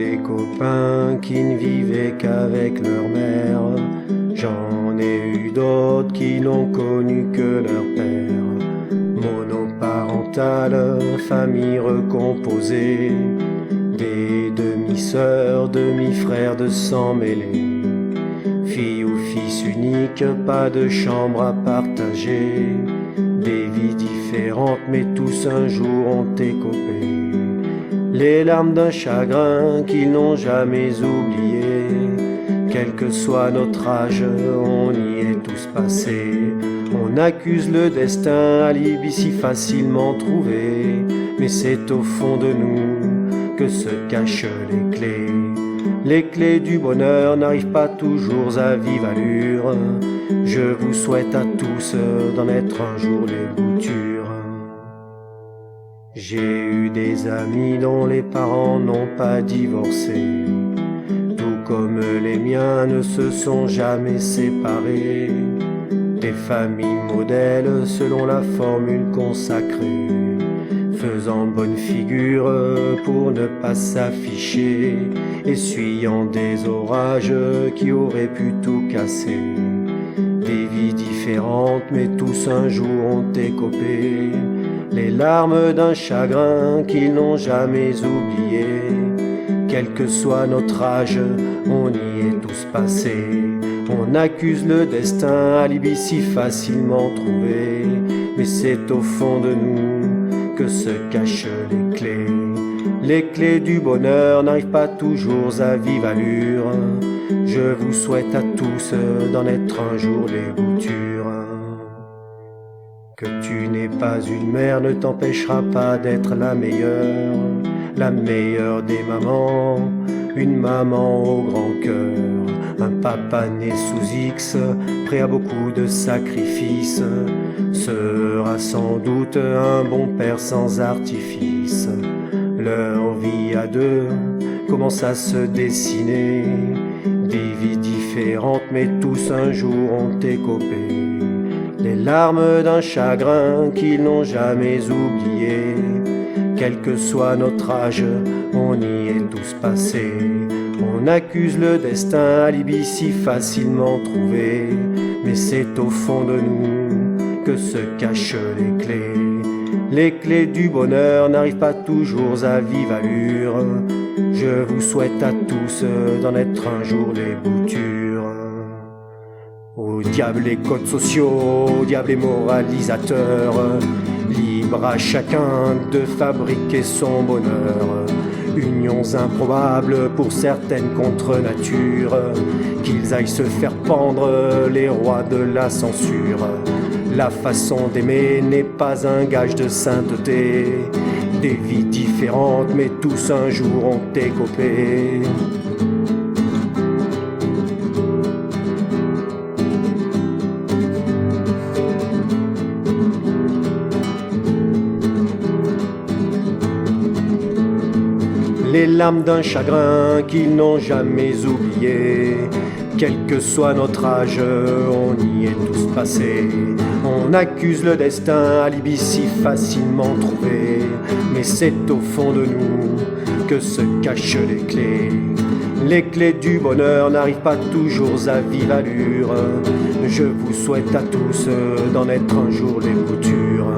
des copains qui ne vivaient qu'avec leur mère. J'en ai eu d'autres qui n'ont connu que leur père. Monoparentale, famille recomposée, des demi-sœurs, demi-frères de sang mêlés. Fille ou fils unique, pas de chambre à partager. Des vies différentes, mais tous un jour ont écopé. Les larmes d'un chagrin qu'ils n'ont jamais oublié. Quel que soit notre âge, on y est tous passés. On accuse le destin, alibi si facilement trouvé. Mais c'est au fond de nous que se cachent les clés. Les clés du bonheur n'arrivent pas toujours à vive allure. Je vous souhaite à tous d'en être un jour les boutures. J'ai eu des amis dont les parents n'ont pas divorcé, tout comme les miens ne se sont jamais séparés. Des familles modèles selon la formule consacrée, faisant bonne figure pour ne pas s'afficher, essuyant des orages qui auraient pu tout casser. Des vies différentes mais tous un jour ont écopé. Les larmes d'un chagrin qu'ils n'ont jamais oublié. Quel que soit notre âge, on y est tous passés. On accuse le destin, alibi si facilement trouvé. Mais c'est au fond de nous que se cachent les clés. Les clés du bonheur n'arrivent pas toujours à vive allure. Je vous souhaite à tous d'en être un jour les boutures. Que tu n'aies pas une mère ne t'empêchera pas d'être la meilleure des mamans, une maman au grand cœur, un papa né sous X, prêt à beaucoup de sacrifices, sera sans doute un bon père sans artifice. Leur vie à deux commence à se dessiner, des vies différentes mais tous un jour ont écopé. Les larmes d'un chagrin qu'ils n'ont jamais oublié. Quel que soit notre âge, on y est tous passés. On accuse le destin, alibi si facilement trouvé. Mais c'est au fond de nous que se cachent les clés. Les clés du bonheur n'arrivent pas toujours à vive allure. Je vous souhaite à tous d'en être un jour les boutures. Au diable les codes sociaux, au diable les moralisateurs, libre à chacun de fabriquer son bonheur. Unions improbables pour certaines contre nature, qu'ils aillent se faire pendre les rois de la censure. La façon d'aimer n'est pas un gage de sainteté, des vies différentes mais tous un jour ont écopé. Les larmes d'un chagrin qu'ils n'ont jamais oublié. Quel que soit notre âge, on y est tous passés. On accuse le destin, alibi si facilement trouvé. Mais c'est au fond de nous que se cachent les clés. Les clés du bonheur n'arrivent pas toujours à vive allure. Je vous souhaite à tous d'en être un jour les boutures.